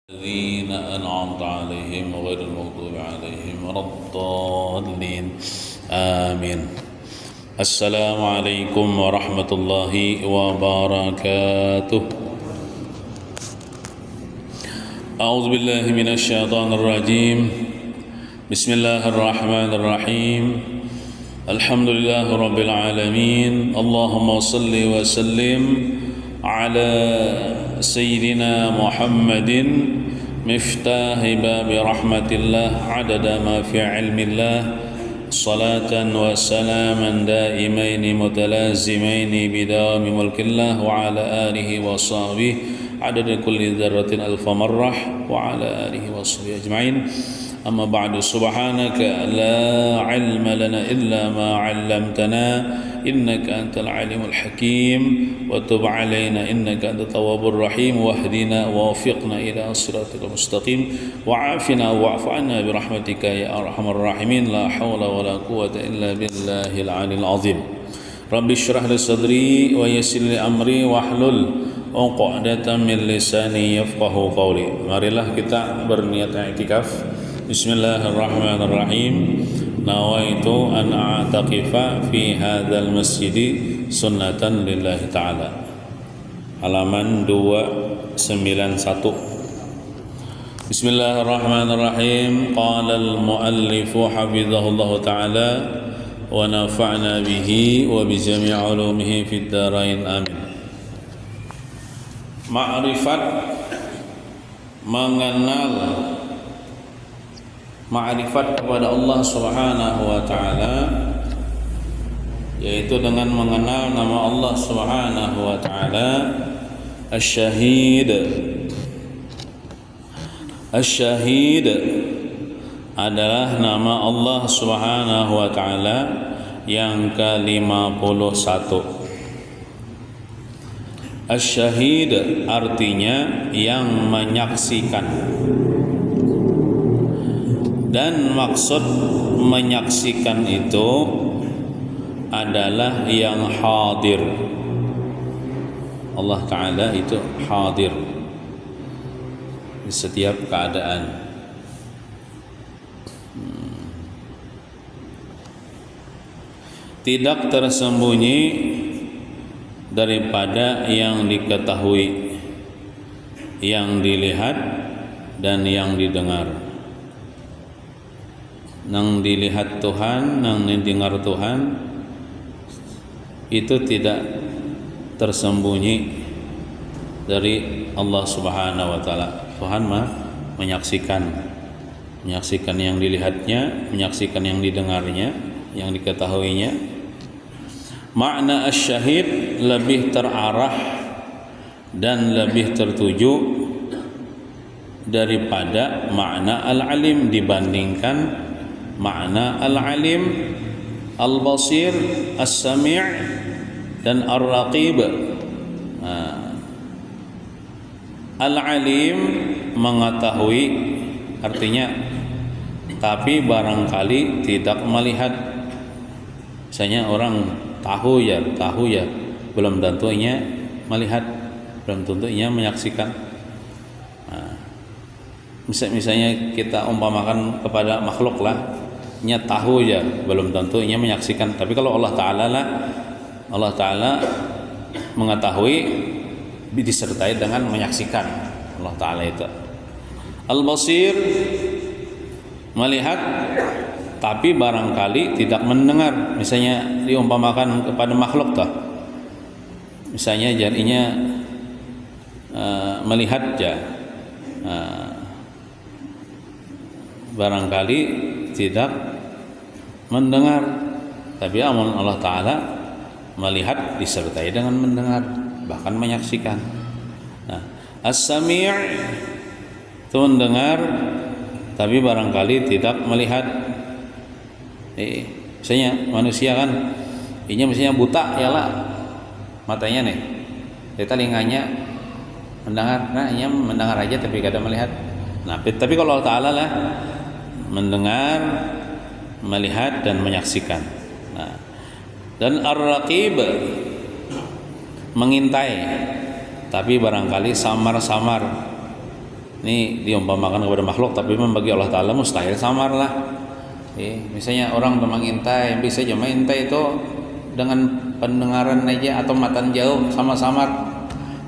الذين أنعمت عليهم غير المغضوب عليهم ولا الضالين آمين. السلام عليكم ورحمة الله وبركاته. أعوذ بالله من الشيطان الرجيم. بسم الله الرحمن الرحيم. الحمد لله رب العالمين. اللهم صل وسلم على سيدنا محمد مفتاح باب رحمة الله عدد ما في علم الله صلاة وسلاما دائمين متلازمين بدوام ملك الله وعلى آله وصحبه عدد كل ذرة ألف مرة وعلى آله وصحبه أجمعين. أما بعد سبحانك لا علم لنا إلا ما علمتنا إنك أنت العليم الحكيم وتب علينا إنك أنت التواب الرحيم واهدنا ووفقنا إلى صراطك المستقيم وعافنا واعف عنا برحمتك يا أرحم الراحمين. لا حول ولا قوة إلا بالله العلي العظيم. رب اشرح لي صدري ويسر لي أمري واحلل عقدة من لساني يفقهوا قولي. Marilah kita berniat i'tikaf. Bismillahirrahmanirrahim. Nawaitu an a'taqifa fi hadzal masjid sunnatan lillahi ta'ala. Halaman 291. Bismillahirrahmanirrahim. Qala al-muallif hafizahullah ta'ala wa nafa'na bihi wa bi jami' ulumihi fid dharain amin. Ma'rifat, mengenal ma'rifat kepada Allah Subhanahu wa taala, yaitu dengan mengenal nama Allah Subhanahu wa taala. Asy-syahid. Asy-syahid adalah nama Allah Subhanahu wa taala yang ke-51. Asy-syahid artinya yang menyaksikan. Dan maksud menyaksikan itu adalah yang hadir. Allah Ta'ala itu hadir di setiap keadaan. Tidak tersembunyi daripada yang diketahui, yang dilihat dan yang didengar. Nang dilihat Tuhan, nang didengar Tuhan, itu tidak tersembunyi dari Allah Subhanahu wa taala. Tuhan menyaksikan yang dilihatnya, menyaksikan yang didengarnya, yang diketahuinya. Makna asy-syahid lebih terarah dan lebih tertuju daripada makna al-alim dibandingkan makna al-alim, al-basir, as-sami' dan ar-raqib. Al-alim mengetahui artinya, tapi barangkali tidak melihat. Misalnya orang tahu ya, belum tentunya melihat, belum tentunya menyaksikan. Misalnya kita umpamakan kepada makhluk lah, nya tahu ya, belum tentu nya menyaksikan. Tapi kalau Allah Ta'ala mengetahui disertai dengan menyaksikan. Allah Ta'ala itu Al-Basir, melihat tapi barangkali tidak mendengar. Misalnya diumpamakan kepada makhluk toh, misalnya jadinya melihat ya, barangkali tidak mendengar, tapi Allah Ta'ala melihat disertai dengan mendengar, bahkan menyaksikan. Nah, as-sami' itu mendengar tapi barangkali tidak melihat. Misalnya manusia kan ini misalnya buta ya lah, matanya nih, telinganya mendengar, nah ini mendengar aja tapi kada melihat. Nah, tapi kalau Allah Ta'ala lah mendengar, melihat dan menyaksikan. Nah, dan ar-raqib mengintai, tapi barangkali samar-samar Ini diumpamakan kepada makhluk, tapi memang bagi Allah Ta'ala mustahil samar lah. Misalnya orang mengintai, bisa aja mengintai itu dengan pendengaran aja atau mata jauh sama samar.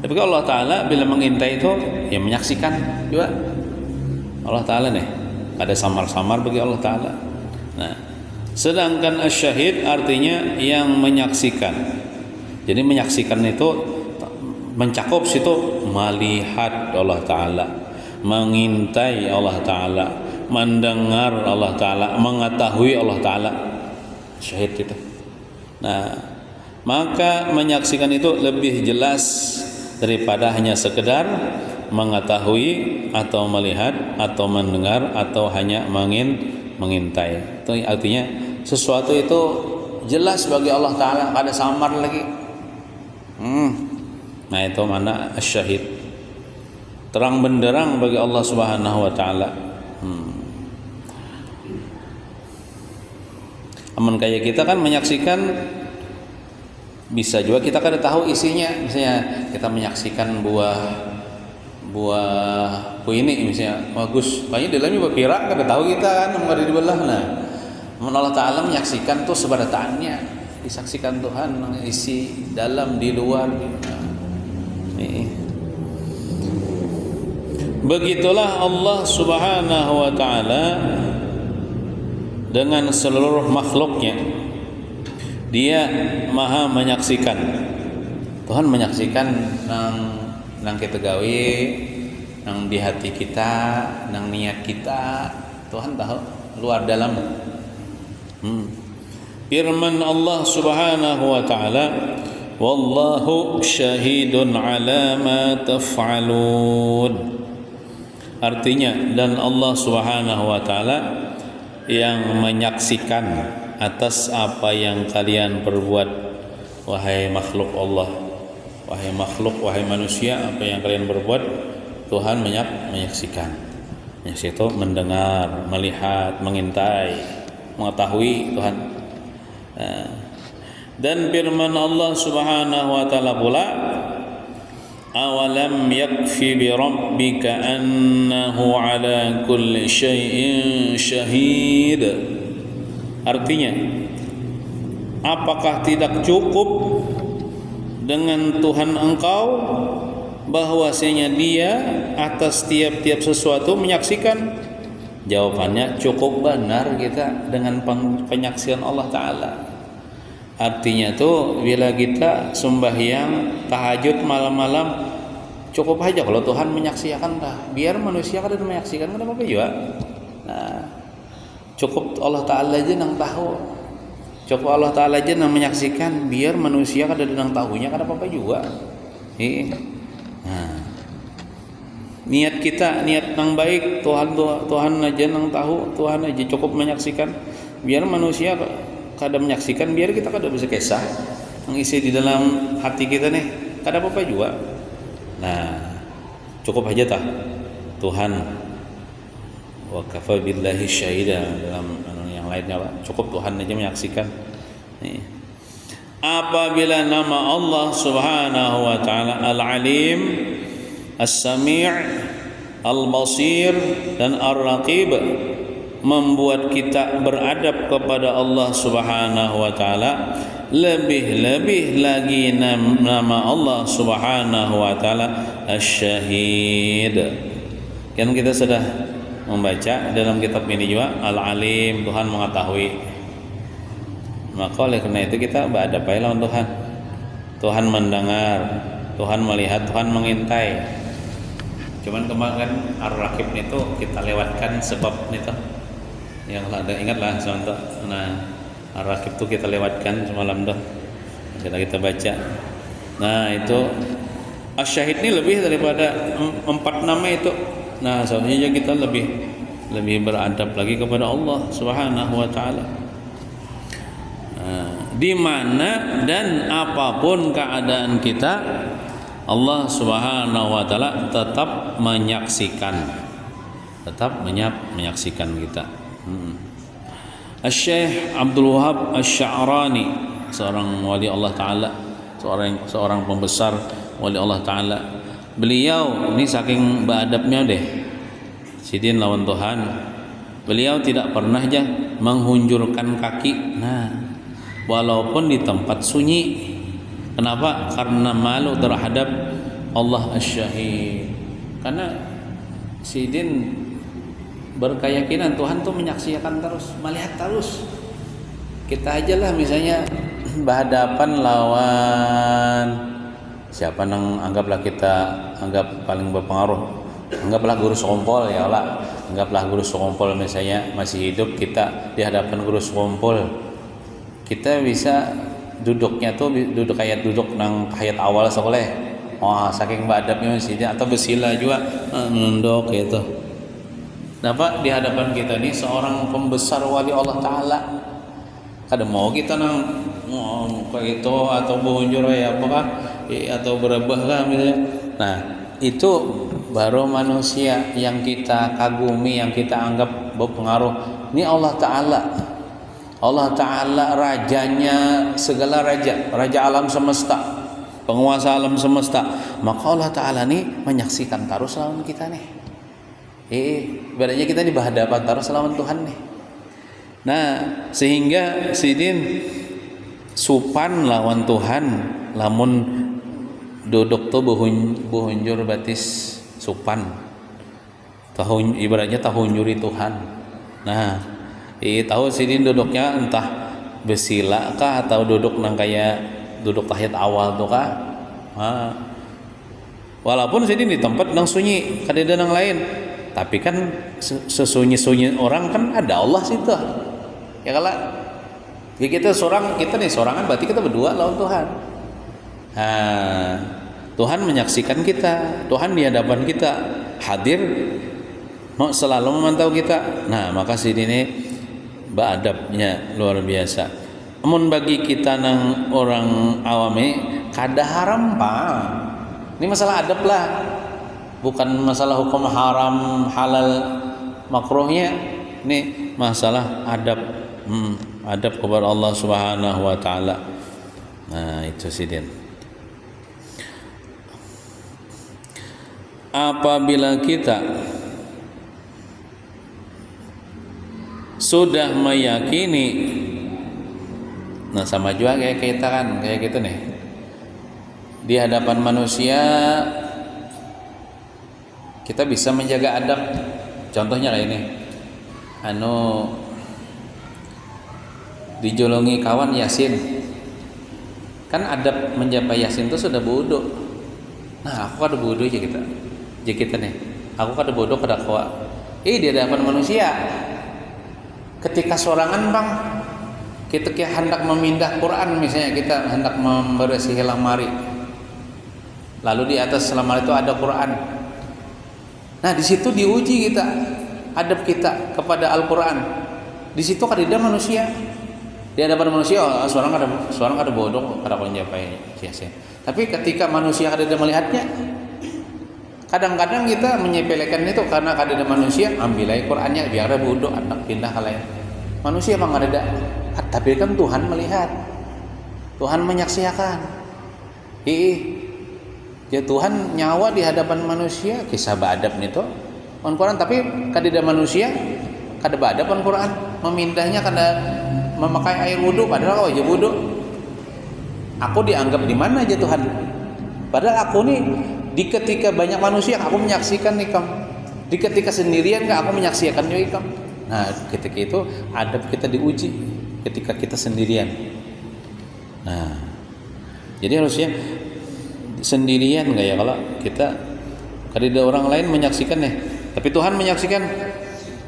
Tapi kalau Allah Ta'ala bila mengintai itu ya menyaksikan juga. Allah Ta'ala nih ada samar-samar bagi Allah Ta'ala. Nah, sedangkan asyahid artinya yang menyaksikan. Jadi menyaksikan itu mencakup situ melihat Allah Ta'ala, mengintai Allah Ta'ala, mendengar Allah Ta'ala, mengetahui Allah Ta'ala. Syahid itu. Nah, maka menyaksikan itu lebih jelas daripada hanya sekedar mengetahui atau melihat atau mendengar atau hanya mengintai. Itu artinya sesuatu itu jelas bagi Allah Ta'ala, ada samar lagi. Nah, itu mana asyahid, terang benderang bagi Allah Subhanahu wa Ta'ala. Aman kayak kita kan menyaksikan, bisa juga kita kada tahu isinya. Misalnya kita menyaksikan buah ini misalnya bagus, kayaknya dalamnya berpirak, kada tahu kita kan ada di belah. Nah, Allah Ta'ala menyaksikan tuh sebenarnya, disaksikan Tuhan isi dalam di luar. Begitulah Allah Subhanahu wa Ta'ala dengan seluruh makhluknya. Dia maha menyaksikan. Tuhan menyaksikan nang kita gawe, nang di hati kita, nang niat kita. Tuhan tahu luar dalam. Firman Allah Subhanahu wa Ta'ala, wallahu syahidun ala ma taf'alun. Artinya, dan Allah Subhanahu wa Ta'ala yang menyaksikan atas apa yang kalian perbuat, wahai makhluk Allah, wahai makhluk, wahai manusia, apa yang kalian berbuat, Tuhan menyaksikan. Menyaksikan itu mendengar, melihat, mengintai, mengetahui Tuhan. Dan firman Allah Subhanahu wa Ta'ala pula, awalam yakfi bi rabbika annahu ala kulli syai'in syahid. Artinya, apakah tidak cukup dengan Tuhan engkau bahwasanya Dia atas tiap-tiap sesuatu menyaksikan? Jawabannya cukup benar kita dengan penyaksian Allah Ta'ala. Artinya tuh bila kita sembahyang tahajud malam-malam, cukup aja kalau Tuhan menyaksikan dah. Biar manusia kada menyaksikan kada apa-apa juga. Nah, cukup Allah Ta'ala aja nang tahu. Cukup Allah Ta'ala aja nang menyaksikan, biar manusia kada nang tahunya kada apa-apa juga. Nah, niat kita, niat nang baik, Tuhan aja nang tahu, Tuhan aja cukup menyaksikan. Biar manusia kada menyaksikan, biar kita kada bisa kisah mengisi di dalam hati kita nih, kada apa-apa juga. Nah, cukup aja tah Tuhan, wa kafa billahi syahida, dalam yang lainnya Pak. Cukup Tuhan aja menyaksikan. Nih. Apabila nama Allah Subhanahu wa Ta'ala Al-Alim, As-Sami', Al-Basir dan Ar-Raqib membuat kita beradab kepada Allah Subhanahu wa Ta'ala, lebih-lebih lagi nama Allah Subhanahu wa Ta'ala Asy-Syahid. Kan kita sudah membaca dalam kitab ini juga, Al-Alim, Tuhan mengetahui. Maka oleh karena itu kita beradab lawan Tuhan. Tuhan mendengar, Tuhan melihat, Tuhan mengintai. Cuman kemarin Ar-Raqib itu kita lewatkan sebab itu. Yang ada ingatlah contoh. Nah, Ar-Raqib itu kita lewatkan semalam dah. Kita baca. Nah, itu Asy-Syahid ini lebih daripada 4 nama itu. Nah, seharusnya kita lebih beradab lagi kepada Allah Subhanahu wa Ta'ala. Di mana dan apapun keadaan kita, Allah Subhanahu wa Ta'ala tetap menyaksikan. Menyaksikan kita. Syekh Abdul Wahab Asy-Sya'rani, seorang wali Allah Ta'ala, seorang pembesar wali Allah Ta'ala. Beliau ini saking beradabnya deh, Sidin lawan Tuhan. Beliau tidak pernah aja menghunjurkan kaki. Nah, walaupun di tempat sunyi. Kenapa? Karena malu terhadap Allah Asy-Syahid. Karena Sidin berkeyakinan Tuhan tuh menyaksikan terus, melihat terus. Kita aja lah misalnya berhadapan lawan siapa nang anggaplah kita anggap paling berpengaruh, anggaplah guru sekompol ya Allah, anggaplah guru sekompol misalnya masih hidup, kita di hadapan guru sekompol, kita bisa duduknya tuh duduk kayak duduk nang hayat awal sekolah. Wah, saking badapnya masih atau bersila juga nunduk gitu. Dapat di hadapan kita nih seorang pembesar wali Allah Ta'ala. Kadang mau kita nang kayak itu atau bunjur ya apakah atau berebah lah misalnya. Nah, itu baru manusia yang kita kagumi, yang kita anggap berpengaruh. Ini Allah Ta'ala. Allah Ta'ala rajanya segala raja, raja alam semesta, penguasa alam semesta. Maka Allah Ta'ala nih menyaksikan terus lawan kita nih. Ibaratnya kita di berhadapan terus lawan Tuhan nih. Nah, sehingga Sidin supan lawan Tuhan, lamun duduk tuh buhunjur batis supan. Ibaratnya tahunjuri Tuhan. Nah, tahu Sidin duduknya entah bersila kah atau duduk nang kayak duduk tahiyat awal tuh kah. Nah, walaupun Sidin di tempat nang sunyi, kada nang lain. Tapi kan sesunyi-sunyi orang kan ada Allah situ. Ya kalau ya kita nih sorangan berarti kita berdua lawan Tuhan. Nah, Tuhan menyaksikan kita, Tuhan di hadapan kita, hadir, mau selalu memantau kita. Nah, maka sini beradabnya luar biasa. Namun bagi kita nang orang awame kada haram pak. Ini masalah adab lah. Bukan masalah hukum haram halal makruhnya, ini masalah adab, adab kepada Allah Subhanahu wa taala. Nah, itu Sidin. Apabila kita sudah meyakini, nah sama juga kayak kita kan kayak gitu nih, di hadapan manusia kita bisa menjaga adab. Contohnya kayak ini, dijolongi kawan Yasin, kan adab menjapa Yasin itu sudah bodoh. Nah, aku kada bodoh aja kita nih, aku kada bodoh kada kawa. Di hadapan manusia, ketika sorangan bang, kita hendak memindah Quran misalnya, kita hendak membersih lemari, lalu di atas lemari itu ada Quran. Nah, di situ diuji kita, adab kita kepada Al-Quran. Di situ kadang manusia, di hadapan manusia, seorang ada bodoh, kada menjapai sia-sia. Tapi ketika manusia kadang melihatnya, kadang-kadang kita menyepelekan itu karena kadang manusia, ambilai Qurannya, biar ada bodoh, anak pindah ke lain. Manusia memang ada, tapi kan Tuhan melihat, Tuhan menyaksikan. Ya Tuhan nyawa di hadapan manusia, kisah badab itu Quran, tapi kadida manusia kada badab Quran, memindahnya kada memakai air wudu, padahal aja wudu. Aku dianggap di mana aja Tuhan, padahal aku nih di ketika banyak manusia aku menyaksikan nih kamu, di ketika sendirian aku menyaksikan juga kamu. Nah, ketika itu adab kita diuji ketika kita sendirian. Nah, jadi harusnya sendirian enggak ya, kalau kita kada orang lain menyaksikan nih, tapi Tuhan menyaksikan,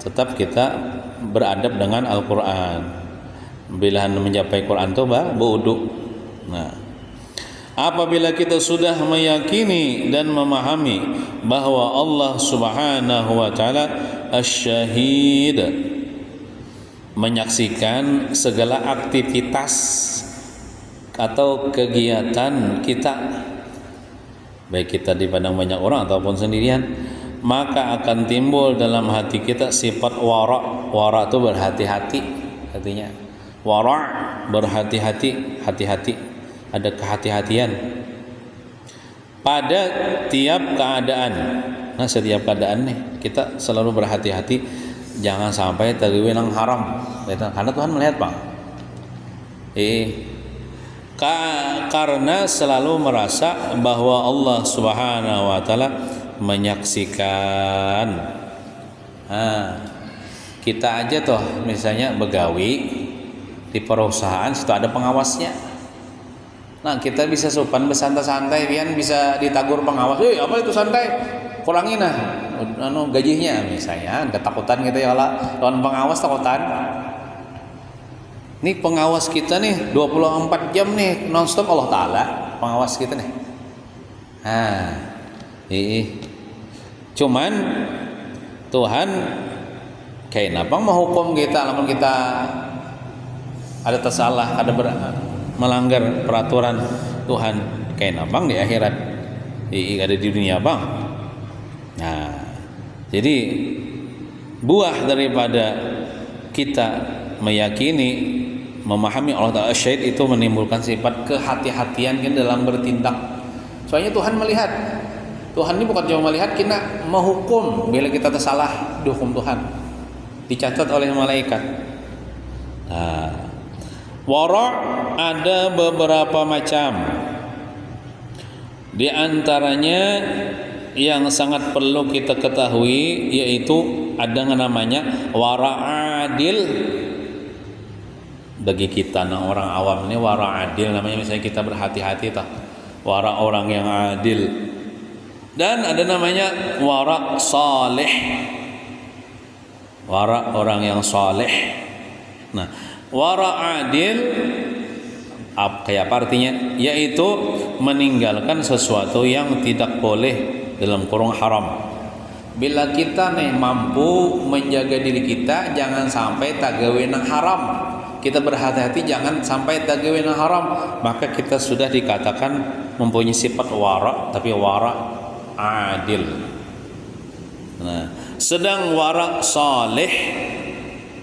tetap kita beradab dengan Al-Quran. Bila mencapai Quran itu wudu. Nah, apabila kita sudah meyakini dan memahami bahwa Allah Subhanahu wa taala Asy-Syahid, menyaksikan segala aktivitas atau kegiatan kita, baik kita di pandang banyak orang ataupun sendirian, maka akan timbul dalam hati kita sifat wara'. Wara' itu berhati-hati, artinya wara' berhati-hati, hati-hati, ada kehati-hatian pada tiap keadaan. Nah setiap keadaan nih kita selalu berhati-hati jangan sampai tergawe nang haram. Karena Tuhan melihat Bang. Karena selalu merasa bahwa Allah Subhanahu wa taala menyaksikan. Kita aja toh misalnya begawi di perusahaan situ ada pengawasnya. Nah kita bisa sopan bersantai-santai, pian bisa ditagur pengawas, apa itu santai, kurangin gajinya misalnya, ketakutan gitu ya lah, lawan pengawas takutan. Nih pengawas kita nih 24 jam nih nonstop Allah Ta'ala pengawas kita nih. Cuman Tuhan kayak napa menghukum kita namun kita ada tersalah, ada melanggar peraturan Tuhan kayak napa di akhirat, ada di dunia Bang. Nah, jadi buah daripada kita meyakini memahami Allah Ta'ala syahid itu menimbulkan sifat kehati-hatian kita dalam bertindak. Soalnya Tuhan melihat. Tuhan ini bukan cuma melihat, kita menghukum bila kita tersalah, dihukum Tuhan. Dicatat oleh malaikat. Nah, wara' ada beberapa macam. Di antaranya yang sangat perlu kita ketahui yaitu ada namanya wara' adil. Bagi kita orang awam ini wara' adil namanya, misalnya kita berhati-hati wara' orang yang adil. Dan ada namanya wara' salih, wara' orang yang saleh. Nah, wara' adil kayak apa artinya? Yaitu meninggalkan sesuatu yang tidak boleh dalam kurung haram. Bila kita nih mampu menjaga diri kita jangan sampai tagawe nang haram. Kita berhati-hati jangan sampai tagawe nang haram, maka kita sudah dikatakan mempunyai sifat wara', tapi wara' adil. Nah, sedang wara' salih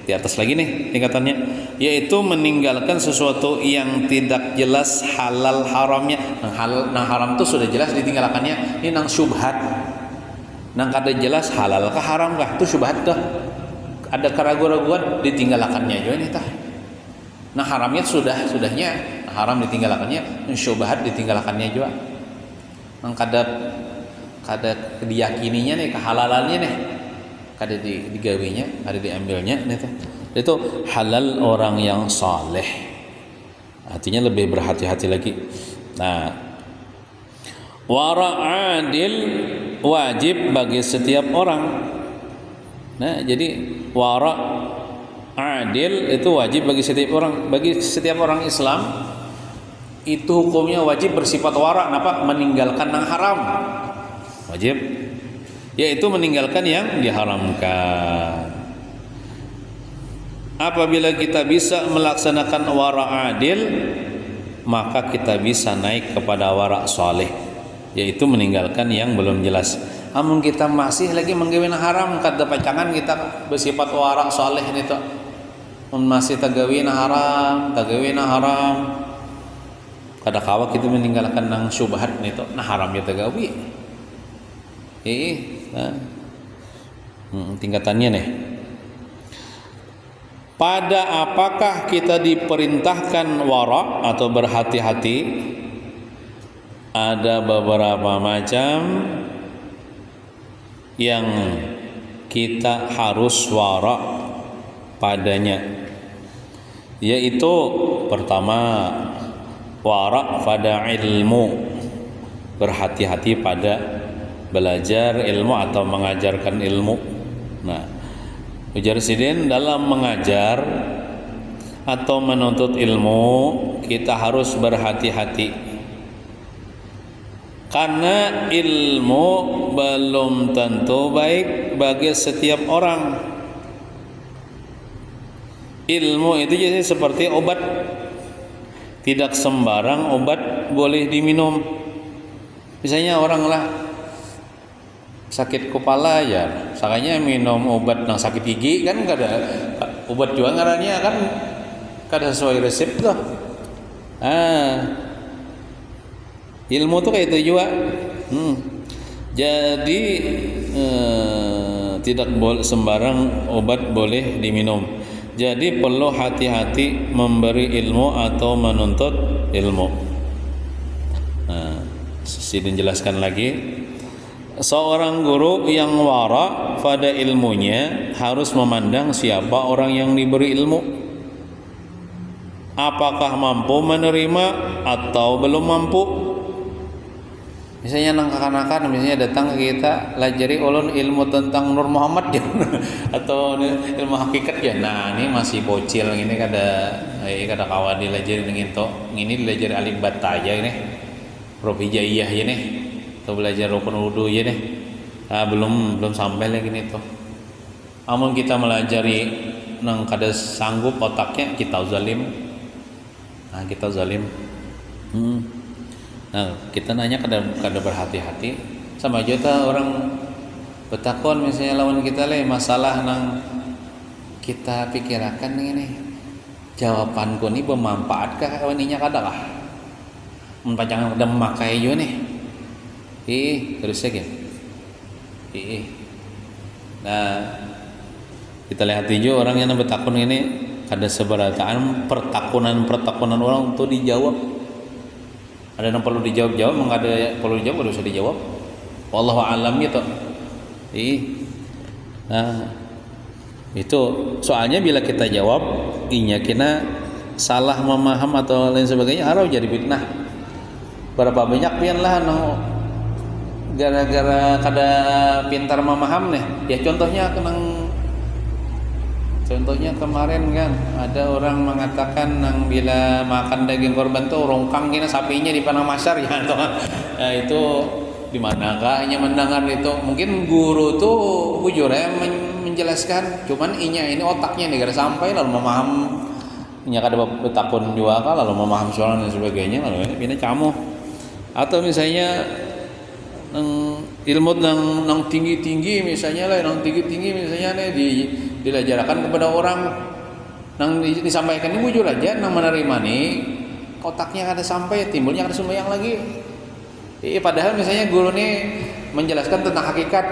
di atas lagi nih tingkatannya, yaitu meninggalkan sesuatu yang tidak jelas halal haramnya. Nang haram itu sudah jelas ditinggalkannya. Ini nang syubhat, nang kada jelas halal kah haram kah, itu syubhat dah. Ada keraguan-raguan ditinggalkannya juga nih tah. Nah haramnya sudahnya haram ditinggalkannya, syubhat ditinggalkannya juga. Nang kada diyakininya nih kehalalannya nih, kada digawinya, kada diambilnya itu halal orang yang saleh. Artinya lebih berhati-hati lagi. Nah, wara' adil wajib bagi setiap orang. Nah, jadi wara' adil itu wajib bagi setiap orang. Bagi setiap orang Islam itu hukumnya wajib bersifat wara', napa? Meninggalkan yang haram. Wajib, yaitu meninggalkan yang diharamkan. Apabila kita bisa melaksanakan wara' adil, maka kita bisa naik kepada wara' saleh, yaitu meninggalkan yang belum jelas. Namun kita masih lagi menggawe haram, kada pacangan kita bersifat wara' saleh ini tuh. Masih tagawe haram, kada kawa kita meninggalkan nang syubhat ini tuh, nah haram ya tagawe. Tingkatannya nih. Pada apakah kita diperintahkan wara' atau berhati-hati? Ada beberapa macam yang kita harus wara' padanya, yaitu pertama wara' pada ilmu, berhati-hati pada belajar ilmu atau mengajarkan ilmu. Nah, ujar sidin dalam mengajar atau menuntut ilmu kita harus berhati-hati, karena ilmu belum tentu baik bagi setiap orang. Ilmu itu jadi seperti obat, tidak sembarang obat boleh diminum. Misalnya orang lah sakit kepala ya, sakanya minum obat nang sakit gigi kan kada obat juga ngarannya kan kada sesuai resep tuh. Ilmu tuh kayak itu juga. Jadi tidak boleh sembarang obat boleh diminum. Jadi perlu hati-hati memberi ilmu atau menuntut ilmu. Nah, Sidin jelaskan lagi. Seorang guru yang wara pada ilmunya harus memandang siapa orang yang diberi ilmu. Apakah mampu menerima atau belum mampu? Misalnya nang kekanakan, misalnya datang ke kita, lajari ulun ilmu tentang Nur Muhammad ya, atau ilmu hakikat ya. Nah ini masih bocil, ini kada kawan dilajari dengan to, ini dilajari alif bata aja ini, huruf hijaiyah ya nih, atau belajar rukun wudu ya nih. Belum sampai lagi nih to. Amun kita melajari nang kada sanggup otaknya, kita zalim. Nah kita zalim. Nah, kita nanya kada berhati-hati sama aja orang betakon misalnya lawan kita masalah nang kita pikirakan ini jawabanku ini bermanfaatkah kawaninya kada kah? Jangan kada memakai jo nih. Terus saja. Nah, kita lihat jo orang yang betakon ini kada seberataan pertakunan orang tuh dijawab. Ada yang perlu dijawab, enggak ada perlu dijawab, enggak usah dijawab. Wallahu a'lam gitu. Nah, itu soalnya bila kita jawab inya kena salah memaham atau lain sebagainya, harus jadi fitnah. Berapa banyak pian lah gara-gara kada pintar memaham nih. Ya contohnya kemarin kan ada orang mengatakan nang bila makan daging korban tuh rongkang kena sapinya di padang mahsyar ya toh. Nah, itu di manakah hanya mendengar itu? Mungkin guru tuh bujur ya menjelaskan, cuman ini otaknya nih kada sampai lalu memaham. Nya kada betakun juga lalu memaham soal dan sebagainya lalu ini camu. Atau misalnya ilmu nang tinggi-tinggi misalnya dilajarkan kepada orang nang disampaikan ini bujur aja nang menerima nih otaknya kada sampai timbulnya kada sembahyang lagi. Padahal misalnya guru nih menjelaskan tentang hakikat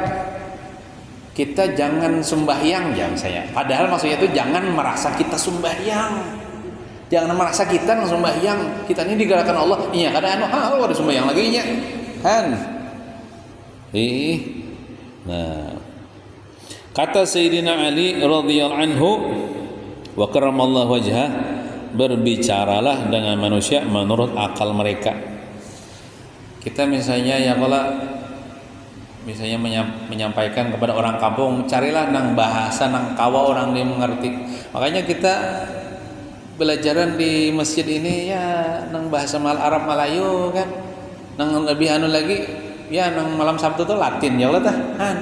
kita jangan sembahyang saya. Padahal maksudnya itu jangan merasa kita sembahyang. Jangan merasa kita nang sembahyang. Kita ini digerakkan Allah. Iya kada ada sembahyang lagi nya. Kan? Nah, kata Sayyidina Ali radhiyallahu anhu wa karramallahu wajhah, berbicaralah dengan manusia menurut akal mereka. Kita misalnya misalnya menyampaikan kepada orang kampung, carilah nang bahasa nang kawa orang dia mengerti. Makanya kita belajaran di masjid ini ya nang bahasa Arab Melayu kan. Nang lebih lagi ya nang malam Sabtu tuh Latin ya Allah kan.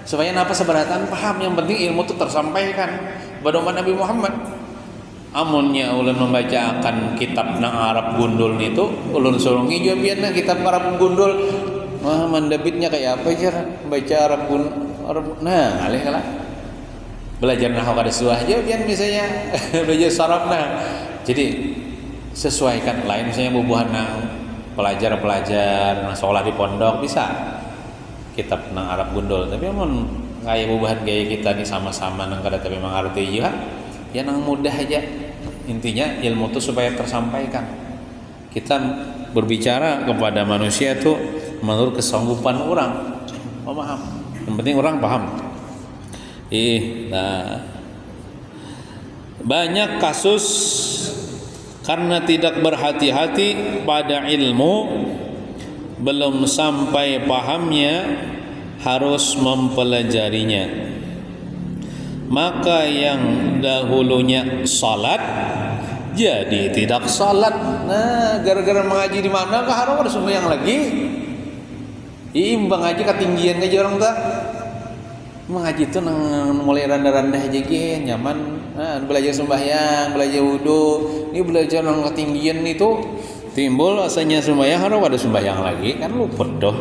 Supaya napa seberatan paham, yang penting ilmu itu tersampaikan kepada umat Nabi Muhammad. Amunnya ulun membacakan kitab nang Arab gundul itu ulun suruh ngijo biarna kitab Arab gundul mendebitnya kayak apa cara baca Arab nah alih kalah belajar nahwu kada suah aja biar misalnya belajar saraf nah. Jadi sesuaikan lain misalnya bubuhan nang pelajar nang sekolah di pondok bisa kitab nang Arab gundul, tapi amun kayak bubahan gaya kita nih sama-sama nang kada tapi mengerti juga ya nang mudah aja. Intinya ilmu itu supaya tersampaikan. Kita berbicara kepada manusia itu menurut kesanggupan orang memaham. Yang penting orang paham. Nah, banyak kasus karena tidak berhati-hati pada ilmu, belum sampai pahamnya, harus mempelajarinya. Maka yang dahulunya salat jadi tidak salat. Nah, gara-gara mengaji di mana kah harus ada sembahyang lagi. Imbang aja ketinggian aja orang tak. Mengaji itu mulai rendah-rendah aja gini, nyaman. Nah, belajar sembahyang, belajar wudu, ini belajar nang ketinggian itu timbul rasanya sembahyang harus ada sembahyang lagi kan luput doh.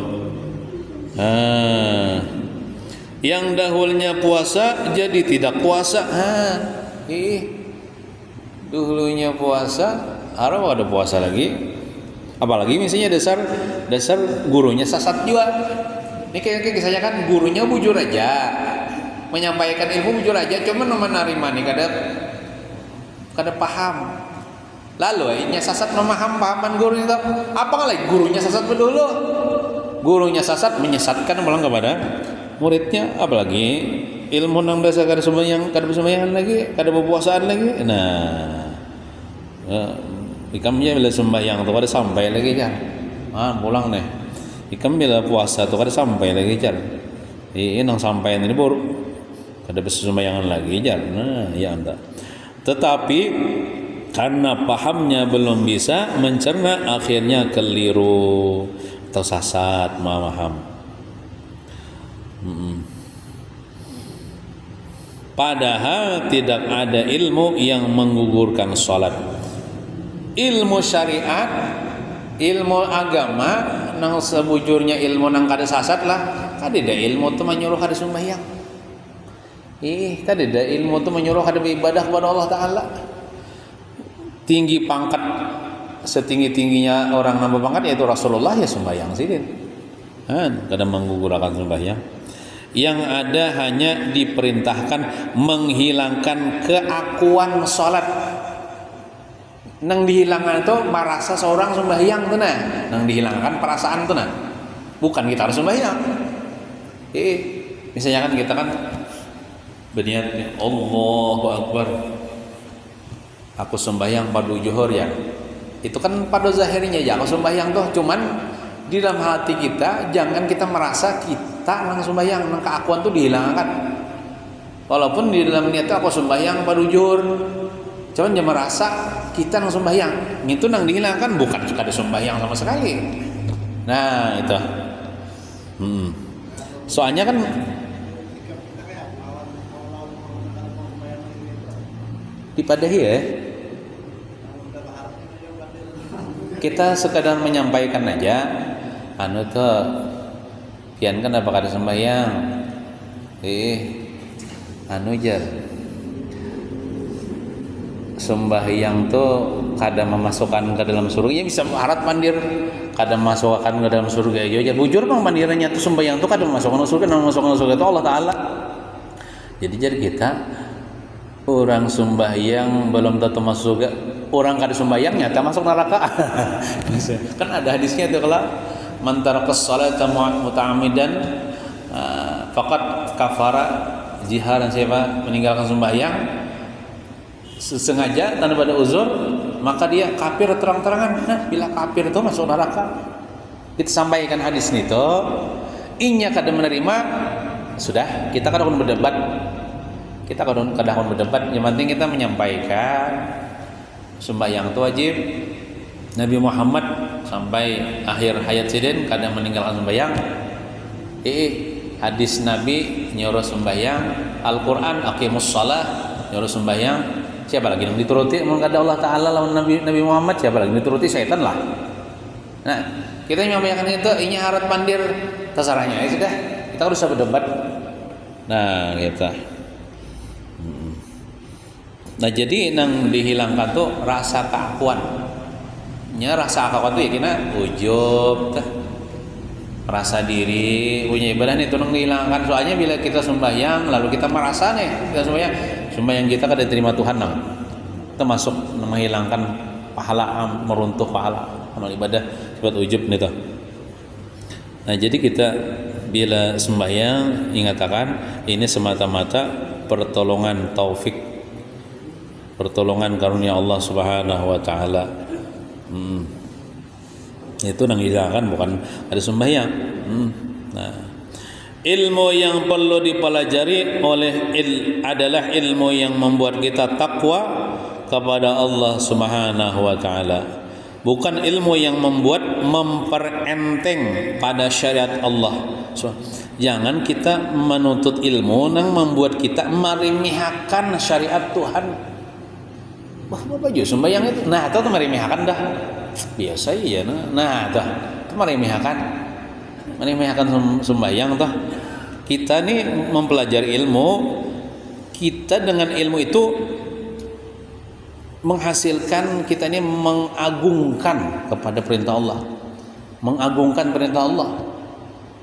Yang dahulunya puasa jadi tidak puasa. Dulunya puasa harus ada puasa lagi. Apalagi misalnya dasar gurunya sesat juga. Ini kayak saya kan gurunya bujur aja, menyampaikan ilmu bujur aja, cuma menerima nih kada paham. Lalu ini sasat memaham pahaman guru itu. Apa lagi gurunya sasat dulu? Gurunya sasat menyesatkan malah kepada muridnya, apalagi ilmu nang dasar kada sembahyang lagi, kada berpuasaan lagi. Nah, ikamnya bila sembahyang tu kada sampai lagi kan. Pulang nih. Ikam bila puasa tu kada sampai lagi kan. Ini nang sampai ini baru kada bisa sembayangan lagi kan. Nah, ya anda. Tetapi karena pahamnya belum bisa mencerna, akhirnya keliru atau sasat memaham. Padahal tidak ada ilmu yang menggugurkan salat. Ilmu syariat, ilmu agama nang sebujurnya ilmu nang kada sasat lah. Kada ada ilmu tu menyuruh kada sembahyang. Kada ada ilmu tu menyuruh kada beribadah kepada Allah Taala. Tinggi pangkat setinggi-tingginya orang nambah pangkat yaitu Rasulullah ya sembahyang sidin. Kada menggugurkan sembahyang. Yang ada hanya diperintahkan menghilangkan keakuan salat. Nang dihilangkan itu merasa seorang sembahyang tu nah. Nang dihilangkan perasaan tu nah. Bukan kita harus sembahyang. Misalnya kan kita kan berniat Allahu Akbar. Aku sembahyang pada zuhur ya. Itu kan pada zahirnya ya aku sembahyang tuh, cuman di dalam hati kita jangan kita merasa kita nang sembahyang, nang keakuan tuh dihilangkan. Walaupun di dalam niat itu aku sembahyang pada zuhur, cuman jangan merasa kita nang sembahyang. Itu nang dihilangkan, bukan suka ada sembahyang sama sekali. Nah, itu. Soalnya kan dipadahi ya. Kita sekadar menyampaikan aja pian kan apa kada sembahyang jar sembahyang tuh kada memasukkan ke dalam surga ya, bisa harat mandir kada masukkan ke dalam surga ya bujur bang mandirannya tuh sembahyang tuh kada memasukkan ke surga, nang memasukkan ke surga itu Allah Taala. Jadi kita orang sembahyang belum tentu masuk surga, orang kada sembahyang nyata masuk neraka. Kan ada hadisnya itu kalau man tarakas salata muta'ammidan faqad kafara, jiharan siapa meninggalkan sembahyang sengaja tanpa ada uzur maka dia kafir terang-terangan. Nah, bila kafir itu masuk neraka. Kita sampaikan hadis itu, inya kada menerima, sudah kita kada akan berdebat. Kita kadang berdebat, yang penting kita menyampaikan sembahyang itu wajib. Nabi Muhammad sampai akhir hayat sidin kadang meninggalkan sembahyang. Hadis Nabi nyuruh sembahyang, Al-Qur'an aqimus shalah nyuruh sembahyang. Siapa lagi yang dituruti? Mun kada Allah Taala lawan Nabi Muhammad, siapa lagi dituruti? Syaitan lah. Nah, kita menyampaikan itu ini harat pandir terserahnya ya sudah. Kita harus berdebat. Nah, kita Nah jadi nang dihilangkan tuh rasa keakuan. Rasa keakuan tuh ya kena ujub, rasa diri, punya ibadah itu nang dihilangkan. Soalnya bila kita sembahyang lalu kita merasa nih kita sembahyang kita kada terima Tuhan nang. Kita masuk menghilangkan pahala, meruntuh pahala amal ibadah sebab ujub nih tuh. Nah jadi kita bila sembahyang ingatkan ini semata-mata pertolongan taufik, pertolongan karunia Allah Subhanahu wa taala. Itu nang hilangkan bukan ada sembahyang. Nah, ilmu yang perlu dipelajari adalah ilmu yang membuat kita takwa kepada Allah Subhanahu wa taala. Bukan ilmu yang membuat memperenteng pada syariat Allah. Jangan kita menuntut ilmu yang membuat kita meremehkan syariat Tuhan. Wah, apa aja sembahyang itu? Nah, itu meremehkan dah. Biasa iya. Nah, itu meremehkan sembahyang tuh. Kita nih mempelajari ilmu, kita dengan ilmu itu menghasilkan kita ini mengagungkan kepada perintah Allah, mengagungkan perintah Allah.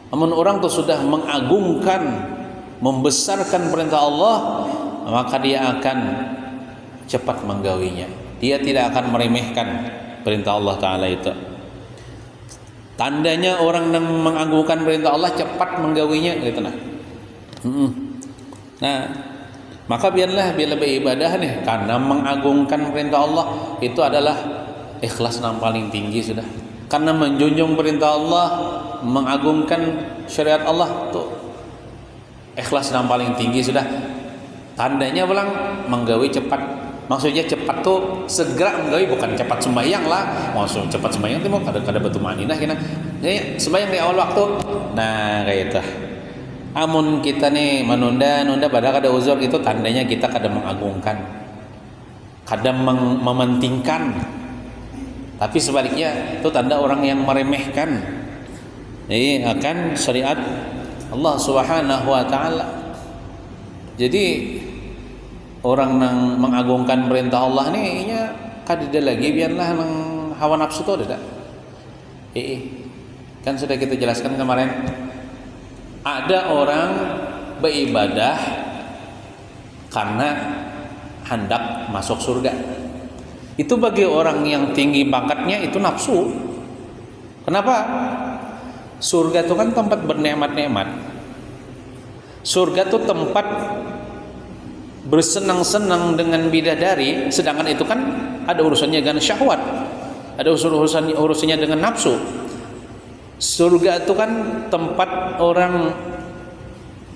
Namun orang tuh sudah mengagungkan, membesarkan perintah Allah, maka dia akan cepat menggawinya. Dia tidak akan meremehkan perintah Allah Ta'ala itu. Tandanya orang yang mengagungkan perintah Allah cepat menggawinya gitu nah. Nah, maka biarlah bila beribadah nih karena mengagungkan perintah Allah itu adalah ikhlas yang paling tinggi sudah. Karena menjunjung perintah Allah, mengagungkan syariat Allah tuh ikhlas yang paling tinggi sudah. Tandanya pulang menggawi cepat. Maksudnya cepat tuh segera menggawi, bukan cepat sembahyang lah. Maksud cepat sembahyang itu mau kada batu maninah kena. Ya, sembahyang di awal waktu. Nah, kayak itu. Amun kita nih menunda-nunda padahal kada uzur, itu tandanya kita kada mengagungkan, kada mementingkan. Tapi sebaliknya itu tanda orang yang meremehkan akan syariat Allah Subhanahu wa taala. Jadi orang yang mengagungkan perintah Allah ni nya kadida lagi biarlah nang hawa nafsu tu ada. Kan sudah kita jelaskan kemarin. Ada orang beribadah karena hendak masuk surga. Itu bagi orang yang tinggi pangkatnya itu nafsu. Kenapa? Surga itu kan tempat bernikmat-nikmat. Surga itu tempat bersenang-senang dengan bidadari, sedangkan itu kan ada urusannya dengan syahwat, ada urusannya dengan nafsu. Surga itu kan tempat orang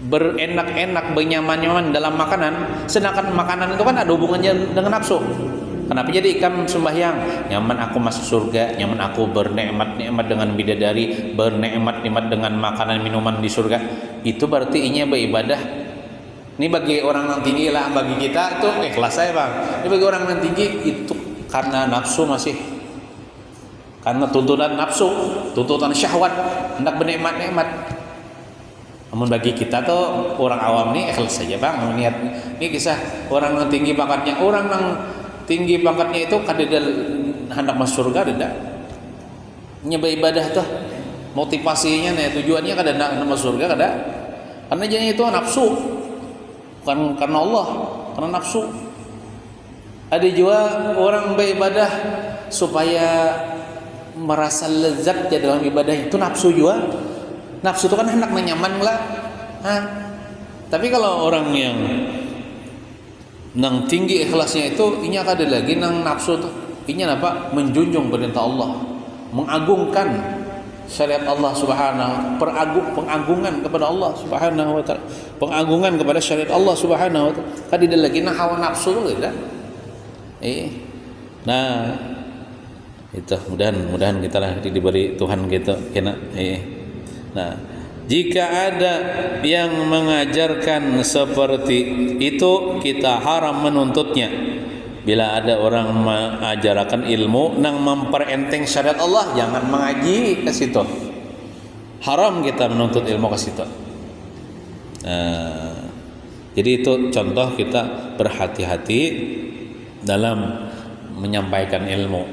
berenak-enak, bernyaman-nyaman dalam makanan, sedangkan makanan itu kan ada hubungannya dengan nafsu. Kenapa jadi ikan sembahyang? Nyaman aku masuk surga, nyaman aku bernikmat-nikmat dengan bidadari, bernikmat-nikmat dengan makanan minuman di surga. Itu berarti inya beribadah. Ini bagi orang yang tinggi lah, bagi kita itu ikhlas saya bang. Ini bagi orang yang tinggi itu karena nafsu masih, karena tuntutan nafsu, tuntutan syahwat, hendak bernikmat-nikmat. Namun bagi kita tuh orang awam nih ikhlas saja bang. Niat ini kisah orang yang tinggi pangkatnya, orang yang tinggi pangkatnya itu kadida hendak masuk surga tidak. Ini beribadah tuh motivasinya nih, tujuannya kada hendak masuk surga kada. Karena jadi itu nafsu. Bukan karena Allah, karena nafsu. Ada juga orang beribadah supaya merasa lezat ya dalam ibadah, itu nafsu juga. Nafsu itu kan hendak nyaman lah. Tapi kalau orang yang nang tinggi ikhlasnya itu, inya kada lagi nang nafsu tuh. Inya apa? Menjunjung perintah Allah, mengagungkan syariat Allah Subhanahu, pengagungan kepada Allah Subhanahu wa taala, pengagungan kepada syariat Allah Subhanahu wa taala. Kan tidak lagi nah hawa nafsu gitu. Nah, itu mudahan kita lah diberi Tuhan gitu kena. Nah, jika ada yang mengajarkan seperti itu, kita haram menuntutnya. Bila ada orang mengajarkan ilmu nang memperenteng syariat Allah, jangan mengaji ke situ. Haram kita menuntut ilmu ke situ. Jadi itu contoh kita berhati-hati dalam menyampaikan ilmu.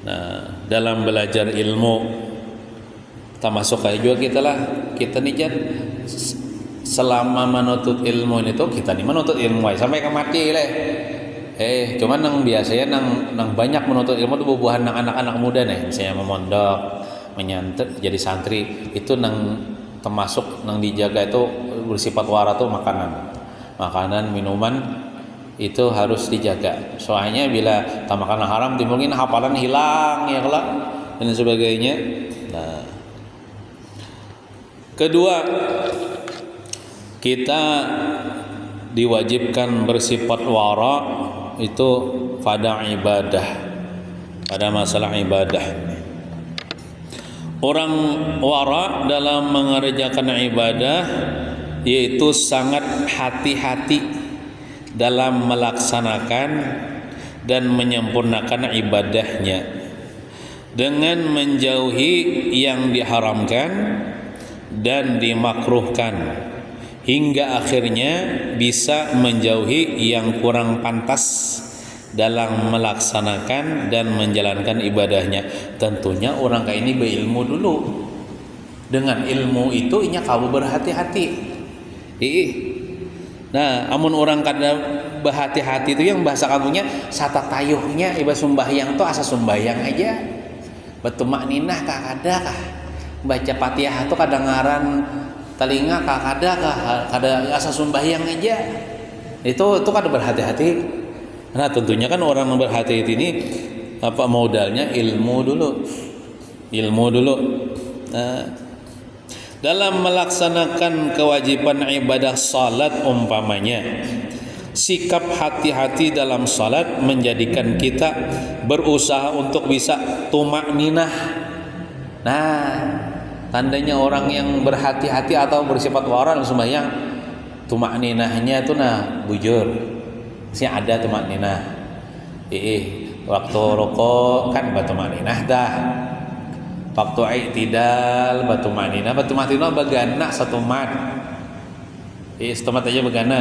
Nah, dalam belajar ilmu, termasuk kayak juga kita nih Jan, selama menuntut ilmu itu kita nih menuntut ilmu sampai ke mati leh. Cuman nang biasanya nang banyak menuntut ilmu itu bubuhan nang anak-anak muda nih, misalnya memondok, menyantet jadi santri, itu nang termasuk nang dijaga itu bersifat wara tuh makanan, minuman itu harus dijaga. Soalnya bila makanan haram mungkin hafalan hilang ya kelak dan sebagainya. Nah, kedua, kita diwajibkan bersifat wara itu pada ibadah, pada masalah ibadah. Orang wara dalam mengerjakan ibadah yaitu sangat hati-hati dalam melaksanakan dan menyempurnakan ibadahnya dengan menjauhi yang diharamkan dan dimakruhkan, hingga akhirnya bisa menjauhi yang kurang pantas dalam melaksanakan dan menjalankan ibadahnya. Tentunya orang kayak ini berilmu dulu. Dengan ilmu itu inya kamu berhati-hati. Nah, amun orang kada berhati-hati itu yang bahasa kamunya satatayuhnya iba sumbahyang tuh asa sumbahyang aja. Batumak ninah kada kah? Baca Fatihah tuh kadengaran telinga kada kah? Kada asa sumbahyang aja. Itu kada berhati-hati. Nah, tentunya kan orang yang berhati-hati ini apa modalnya ilmu dulu. Nah, dalam melaksanakan kewajiban ibadah salat umpamanya sikap hati-hati dalam salat menjadikan kita berusaha untuk bisa tumakninah. Nah, tandanya orang yang berhati-hati atau bersifat wara sembahyang tumakninahnya itu nah bujur sih ada tumakninah. Waktu rokok kan batumakninah dah. Waktu i'tidal batumakninah bagana satu mat. Satu mat aja bagana.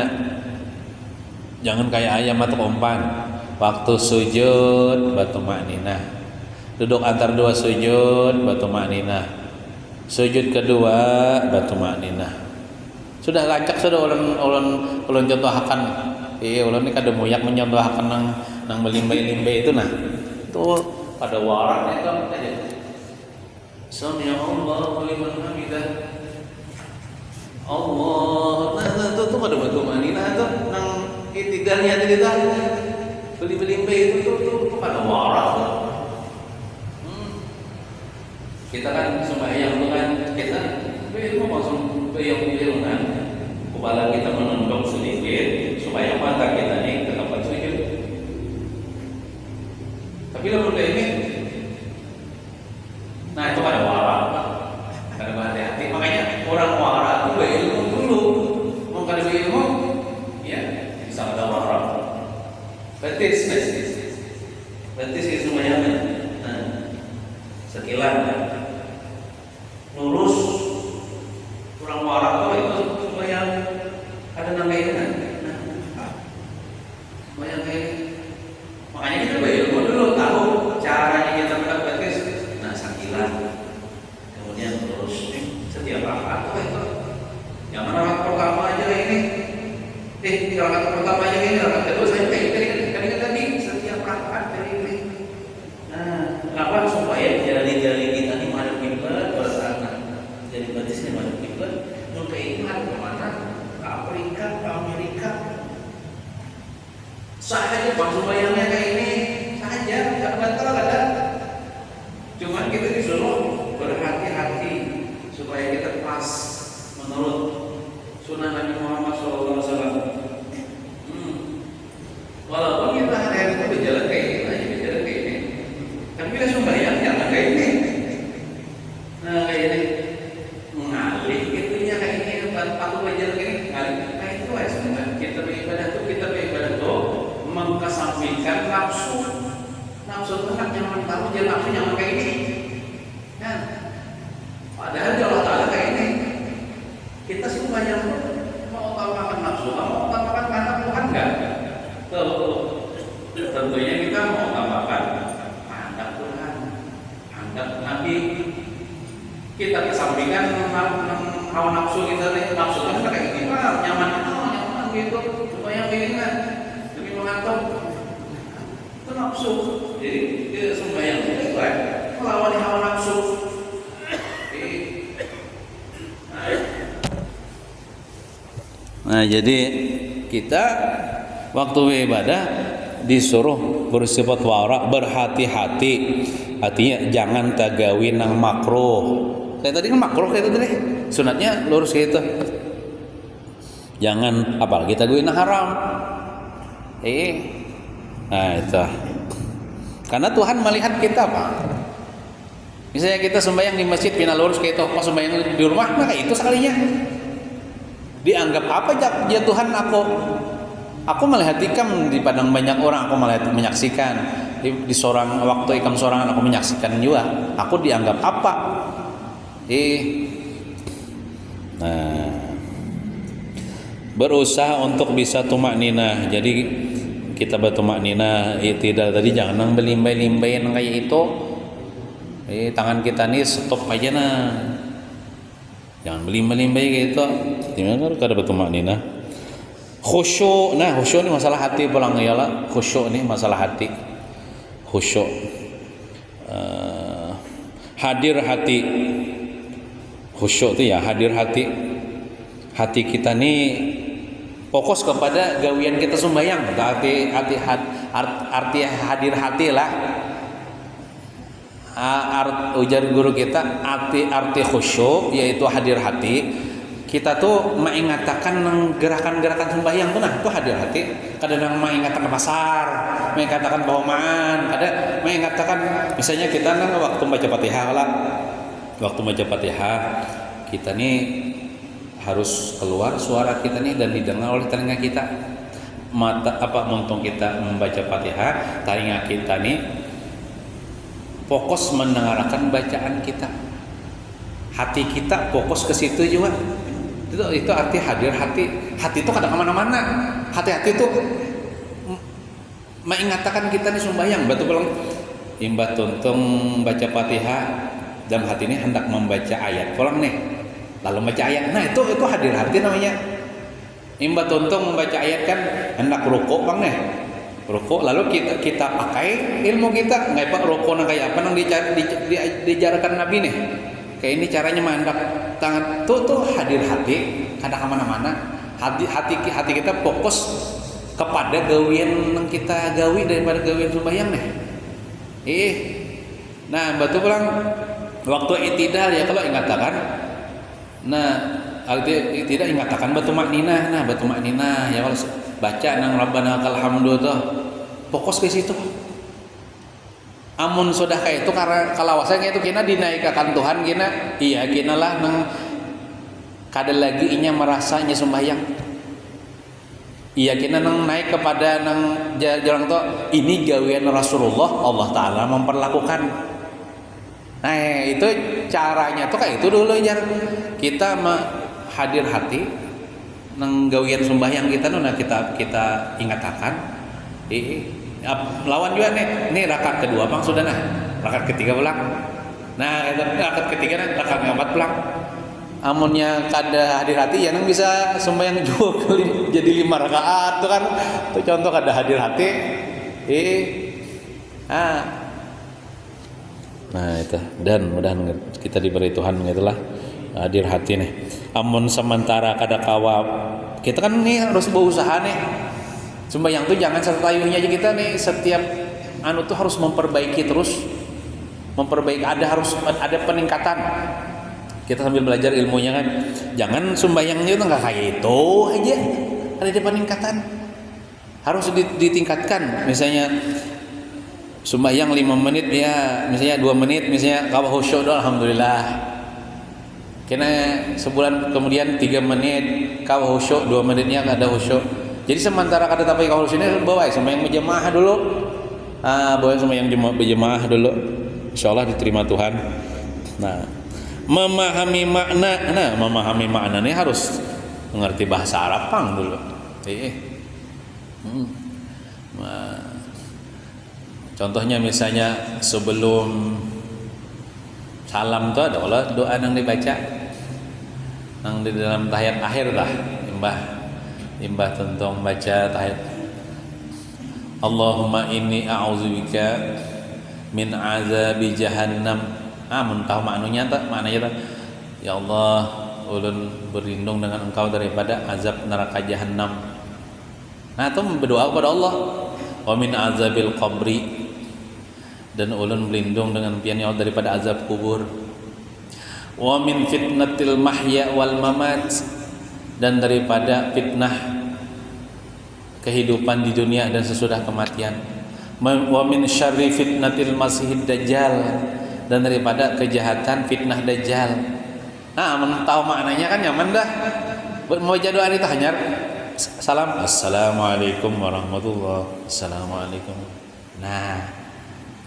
Jangan kayak ayam atau umpan. Waktu sujud batumakninah. Duduk antar dua sujud batumakninah. Sujud kedua batumakninah. Sudah lancak sudah ulun contohakan. Ulun ini kada moyak menyontohakan nang melimbai-limbai itu nah. Itu pada warak itu aja. Sami Allahu liman hamidah. Allah. Nah, itu ada batumakninah tuh nang itidalnya tadi dah. Beli-beli itu pada warak. Kita kan sembahyang tuh kan kita mau langsung beyong kan. Kepala kita menunduk sedikit supaya mata kita nih ke tempat sujud. Tapi lalu ini nah itu pada warak, kada berhati-hati. Makanya orang warak itu berilmu dulu. Mau kada berilmu, ya bisa ada warak. Betis itu semuanya. Nah, sekilan lurus orang warak itu supaya ada namanya. Nah, supaya kayak makanya kita berilmu dulu tahu caranya kita betis. Kemudian terus setiap rakaat itu jangan rakaat pertama aja ini rakaat pertama aja ini rakaat kedua saya tadi setiap rakaat dari ini. Nah, kenapa supaya jari-jari kita ini madhep kiblat bersana jadi batisnya madhep kiblat untuk ingat kemana ke Afrika ke Amerika saja bang sembahyangnya kayak ini saja nggak batal ada. Cuman kita disuruh berhati-hati supaya kita pas menurut sunnah Nabi Muhammad SAW. Walaupun kita hari-hari itu berjalan kayak ini, tapi kita sembahyang jangan kayak ini. Nah kayak ini mengalih gitunya kayak ini, patut berjalan kayak ini, ngalih kayak itu aja sebenarnya. Kita beribadah tuh mengkesampingkan nafsu itu kan nyaman tahu jangan nafsu nyaman kayak ini. Nah, padahal Allah Ta'ala kayak ini kita sembahyang mau utamakan nafsu, mau utamakan kehendak Tuhan enggak? Tentunya kita mau utamakan kehendak Tuhan, kehendak Nabi. Kita kesampingkan hawa nafsu kita nih, nafsu kan kayak gini, nyaman gitu, supaya pengen demi mengantuk itu nafsu. Jadi sembahyang itu melawan hawa nafsu. Nah, jadi kita waktu ibadah disuruh bersifat wara, berhati-hati. Artinya jangan tagawi nang makruh. Kayak tadi kan makruh kayak tadi. Sunatnya lurus kayak itu. Jangan apalagi tagawi nang haram. Nah itu. Karena Tuhan melihat kita, Pak. Misalnya kita sembahyang di masjid pina lurus kayak itu, pas sembahyang di rumah maka itu sekalinya. Dianggap apa ya Tuhan aku melihat ikam di padang banyak orang, aku melihat menyaksikan di seorang waktu ikam sorangan aku menyaksikan juga. Aku dianggap apa? Nah, berusaha untuk bisa tumakninah. Jadi kita bertumakninah, tidak tadi jangan nang belimbai-limbai nang kayak itu. Tangan kita nih stop aja nah. Jangan beli-beli gitu. Gimana kada bertumak nina. Khusyuk. Nah, khusyuk ni masalah hati pulang ya lah. Khusyuk ni masalah hati. Khusyuk. Hadir hati. Khusyuk tu ya hadir hati. Hati kita ni fokus kepada gawian kita sembahyang. Arti hadir hati lah. Ujar guru kita arti khusyuk yaitu hadir hati. Kita tuh mengatakan gerakan-gerakan sembahyang tuh, nah itu hadir hati. Kadang mengatakan pasar, mengatakan bawaan, ada mengatakan misalnya kita waktu baca Fatihah lah. Waktu baca Fatihah kita nih harus keluar suara kita nih dan didengar oleh telinga kita. Muntung kita membaca Fatihah, telinga kita nih fokus mendengarkan bacaan kita. Hati kita fokus ke situ juga. Itu arti hadir hati. Hati itu kadang kemana-mana. Hati-hati itu mengatakan kita nih sembahyang. Batu pulang imba tuntung baca Fatihah dalam hati ini hendak membaca ayat. Pulang nih. Lalu baca ayat. Nah itu hadir hati namanya. Imba tuntung membaca ayat kan hendak rukuk bang nih. Rukuk lalu kita pakai ilmu kita. Nggak pak rukuk nang kayak apa nang dijarkan Nabi nih. Kayak ini caranya mandap tangan tuh hadir hati kadang kemana-mana. Hati kita fokus kepada gawian yang kita gawi daripada gawian sembahyang nih. Nah batu pulang waktu itidal ya kalau ingatakan. Nah tidak ingatakan batu makninah. Nah batu makninah ya kalau baca nang Rabbana lakal hamdu tuh fokus ke situ. Amun sudah kayak itu karena kalawasanya itu kina dinaikkan Tuhan kina iya kina lah nang kada lagi inya merasanya sembahyang iya kina nang naik kepada nang jarang tuh ini gawian Rasulullah Allah Ta'ala memperlakukan. Nah itu caranya tuh kayak itu dulu jar kita hadir hati nang gawian sembahyang kita nah kita ingatakan lawan juga nih rakaat kedua bang sudah nah rakaat ketiga pulang nah itu rakaat ketiga nah rakaat keempat pulang amunnya kada hadir hati ya nang bisa sembahyang juga jadi 5 rakaat tuh kan tuh contoh kada hadir hati nah itu dan mudahan kita diberi Tuhan itulah hadir hati nih. Amun sementara kada kawab kita kan nih harus berusaha nih sembahyang tuh jangan setayunya aja kita nih setiap tuh harus memperbaiki terus harus ada peningkatan kita sambil belajar ilmunya kan jangan sembahyangnya tuh nggak kayak itu aja ada peningkatan harus ditingkatkan misalnya sembahyang 5 menit ya misalnya 2 menit misalnya kawah khusyuk doang alhamdulillah kena sebulan kemudian 3 menit kawah khusyuk 2 menitnya nggak ada khusyuk. Jadi sementara kada tapi kalau sini bawa sembahyang berjamaah dulu. Bawa sembahyang berjamaah dulu. Insyaallah diterima Tuhan. Nah, memahami makna ini harus mengerti bahasa Arab pang dulu. Contohnya misalnya sebelum salam tuh ada doa yang dibaca yang di dalam tahiyat akhir lah imbah tentang baca tahiyat Allahumma inni a'udzubika min azabi jahannam tahu maknanya tak ya Allah ulun berlindung dengan engkau daripada azab neraka jahannam. Nah itu berdoa kepada Allah wa min azabil qabri dan ulun berlindung dengan pian ya Allah daripada azab kubur wa min fitnatil mahya wal mamat dan daripada fitnah kehidupan di dunia dan sesudah kematian wa min syarri fitnatil masihid dajjal dan daripada kejahatan fitnah dajjal. Nah tahu maknanya kan nyaman dah mau baca doa itu hanya salam assalamualaikum warahmatullahi assalamualaikum. Nah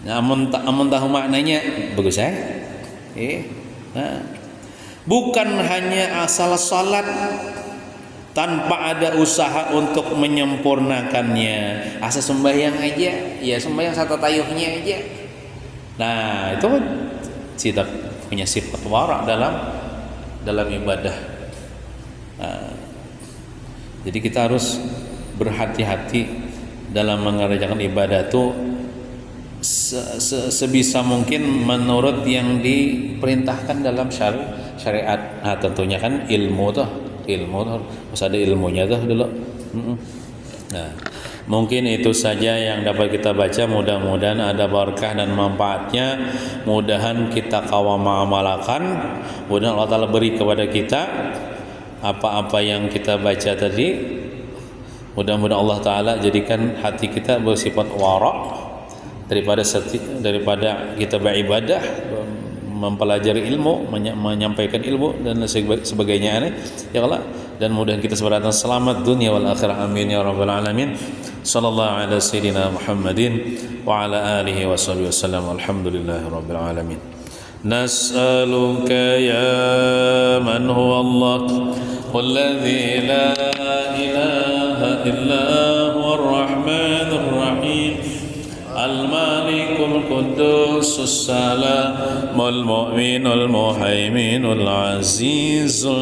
amun tahu maknanya bagus bukan hanya asal salat tanpa ada usaha untuk menyempurnakannya asal sembahyang aja ya sembahyang satu tayuhnya aja. Nah itu kita punya sifat warak dalam dalam ibadah. Jadi kita harus berhati-hati dalam mengerjakan ibadah itu sebisa mungkin menurut yang diperintahkan dalam syariat. Nah, tentunya kan ilmu tuh harus ada ilmunya tuh dulu. Nah, mungkin itu saja yang dapat kita baca. Mudah-mudahan ada berkah dan manfaatnya. Mudahan kita kawam mengamalkan. Mudah Allah Ta'ala beri kepada kita apa-apa yang kita baca tadi. Mudah-mudahan Allah Ta'ala jadikan hati kita bersifat wara' daripada kita beribadah, mempelajari ilmu, menyampaikan ilmu dan sebagainya. Ya Allah, dan mudah kita sebaratan selamat dunia wal akhirah. Amin ya rabbal alamin. Sallallahu ala sayyidina Muhammadin wa ala alihi wa sahbihi wasallam. Alhamdulillahi rabbil alamin. Nas'aluka ya man huwa Allah alladhi la ilaha illa huwa ar-rahmanur rahim al-malikul quddus salamul mu'minul muhaiminul azizul